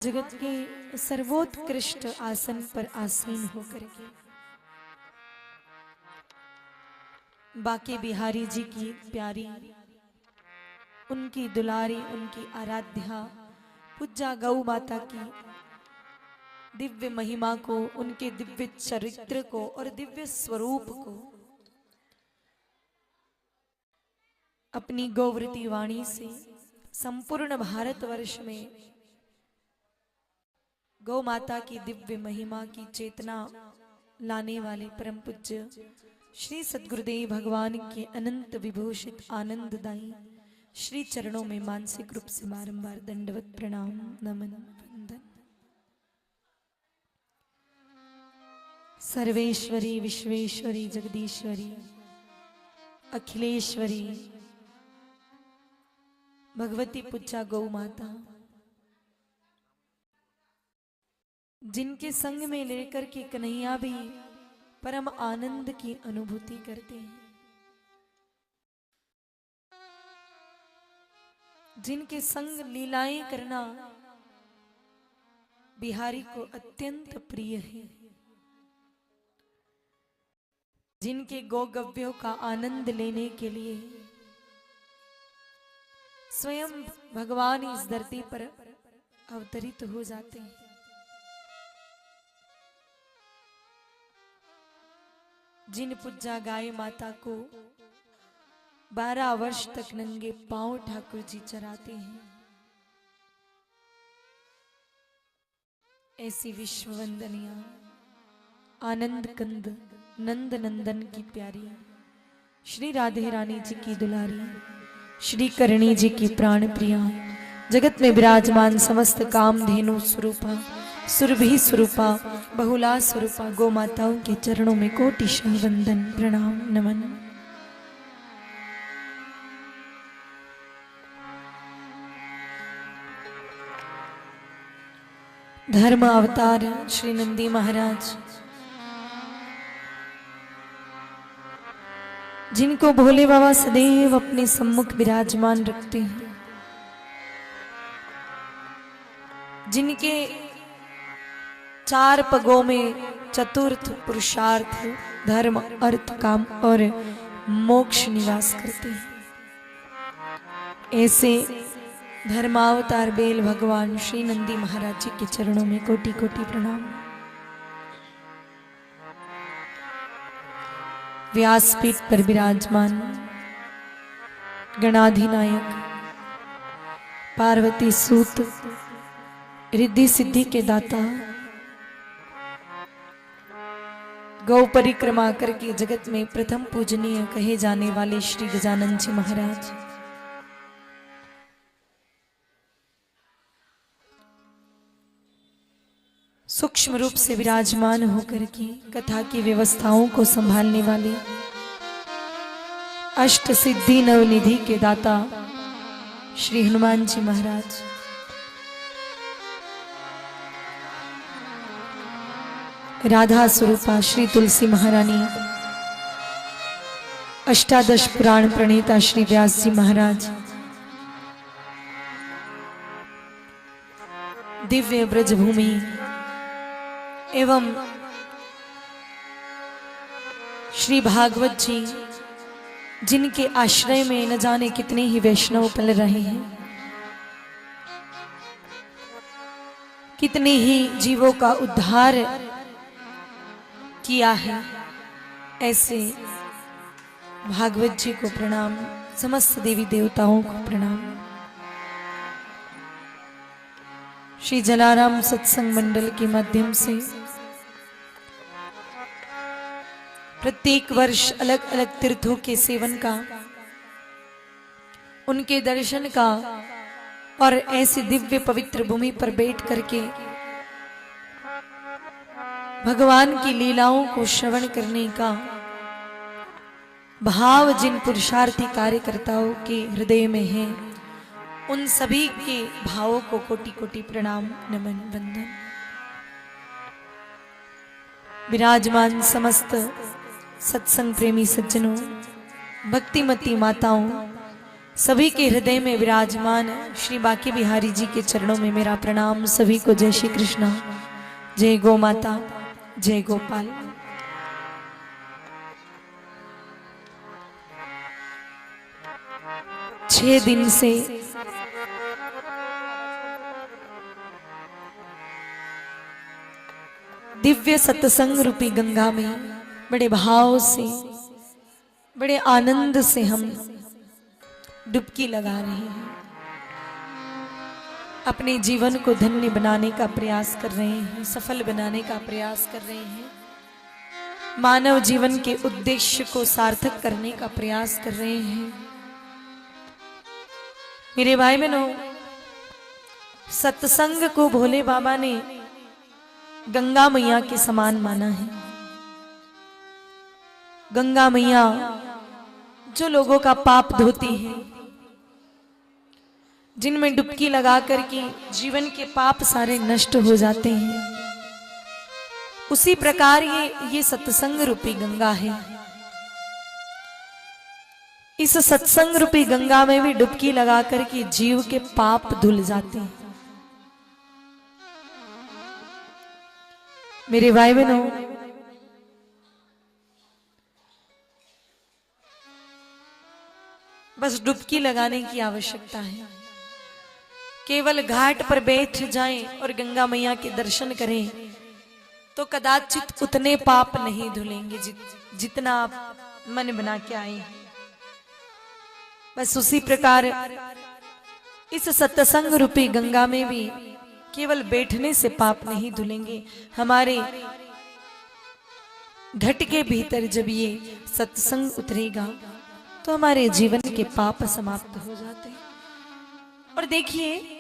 जगत के सर्वोत्कृष्ट आसन पर आसीन होकर के बाके बिहारी जी की प्यारी, उनकी दुलारी, उनकी आराध्या पूज्या गौ माता की दिव्य महिमा को, उनके दिव्य चरित्र को और दिव्य स्वरूप को अपनी गौवृति वाणी से संपूर्ण भारतवर्ष में गौ माता की दिव्य महिमा की चेतना लाने वाले परम पूज्य श्री सद्गुरुदेव भगवान के अनंत विभूषित आनंददायी श्री चरणों में मानसिक रूप से बारंबार दंडवत प्रणाम नमन वंदन। सर्वेश्वरी विश्वेश्वरी जगदीश्वरी अखिलेश्वरी भगवती पूज्या गौ माता, जिनके संग में लेकर के कन्हैया भी परम आनंद की अनुभूति करते हैं, जिनके संग लीलाएं करना बिहारी को अत्यंत प्रिय है, जिनके गोगव्यों का आनंद लेने के लिए स्वयं भगवान इस धरती पर अवतरित हो जाते हैं। जिन पूज्या गाय माता को 12 वर्ष तक नंगे पांव ठाकुर जी चराते हैं, ऐसी विश्व वंदनिया आनंद कंद नंद नंदन की प्यारी श्री राधे रानी जी की दुलारी श्री करणी जी की प्राण प्रिया, जगत में विराजमान समस्त कामधेनु स्वरूपा सुरभि स्वरूपा बहुला स्वरूपा गौ माताओं के चरणों में कोटिशः वंदन प्रणाम नमन। धर्म अवतार श्री नंदी महाराज, जिनको भोले बाबा सदैव अपने सम्मुख विराजमान रखते हैं, जिनके 4 पगों में चतुर्थ पुरुषार्थ धर्म अर्थ काम और मोक्ष निवास करते हैं, ऐसे धर्मावतार बेल भगवान श्री नंदी महाराज जी के चरणों में कोटि कोटि प्रणाम। व्यासपीठ पर विराजमान गणाधिनायक पार्वती सूत रिद्धि सिद्धि के दाता, गौ परिक्रमा करके जगत में प्रथम पूजनीय कहे जाने वाले श्री गजानन जी महाराज, सूक्ष्म रूप से विराजमान होकर के कथा की व्यवस्थाओं को संभालने वाले अष्ट सिद्धि नवनिधि के दाता श्री हनुमान जी महाराज, राधा स्वरूपा श्री तुलसी महारानी, अष्टादश पुराण प्रणेता श्री व्यास जी महाराज, दिव्य ब्रजभूमि एवं श्री भागवत जी, जिनके आश्रय में न जाने कितने ही वैष्णव पल रहे हैं, कितने ही जीवों का उद्धार किया है, ऐसे भागवत जी को प्रणाम, समस्त देवी देवताओं को प्रणाम। श्री जलाराम सत्संग मंडल के माध्यम से प्रत्येक वर्ष अलग अलग तीर्थों के सेवन का, उनके दर्शन का और ऐसी दिव्य पवित्र भूमि पर बैठ करके भगवान की लीलाओं को श्रवण करने का भाव जिन पुरुषार्थी कार्यकर्ताओं के हृदय में है, उन सभी के भावों को कोटि कोटि प्रणाम नमन वंदन। विराजमान समस्त सत्संग प्रेमी सज्जनों, भक्तिमती माताओं, सभी के हृदय में विराजमान श्री बांके बिहारी जी के चरणों में मेरा प्रणाम। सभी को जय श्री कृष्णा, जय गौ माता, जय गोपाल। छह दिन से दिव्य सत्संग रूपी गंगा में बड़े भाव से, बड़े आनंद से हम डुबकी लगा रहे हैं। अपने जीवन को धन्य बनाने का प्रयास कर रहे हैं, सफल बनाने का प्रयास कर रहे हैं, मानव जीवन के उद्देश्य को सार्थक करने का प्रयास कर रहे हैं। मेरे भाई बहनों, सत्संग को भोले बाबा ने गंगा मैया के समान माना है। गंगा मैया जो लोगों का पाप धोती है, जिनमें डुबकी लगा करके जीवन के पाप सारे नष्ट हो जाते हैं, उसी प्रकार ये सत्संग रूपी गंगा है। इस सत्संग रूपी गंगा में भी डुबकी लगा करके जीव के पाप धुल जाते हैं। मेरे भाई बहनों, बस डुबकी लगाने की आवश्यकता है। केवल घाट पर बैठ जाएं और गंगा मैया के दर्शन करें तो कदाचित उतने पाप नहीं धुलेंगे जितना आप मन बना के आए हैं। बस उसी प्रकार इस सत्संग रूपी गंगा में भी केवल बैठने से पाप नहीं धुलेंगे। हमारे घट के भीतर जब ये सत्संग उतरेगा तो हमारे जीवन के पाप समाप्त हो जाते हैं। और देखिए,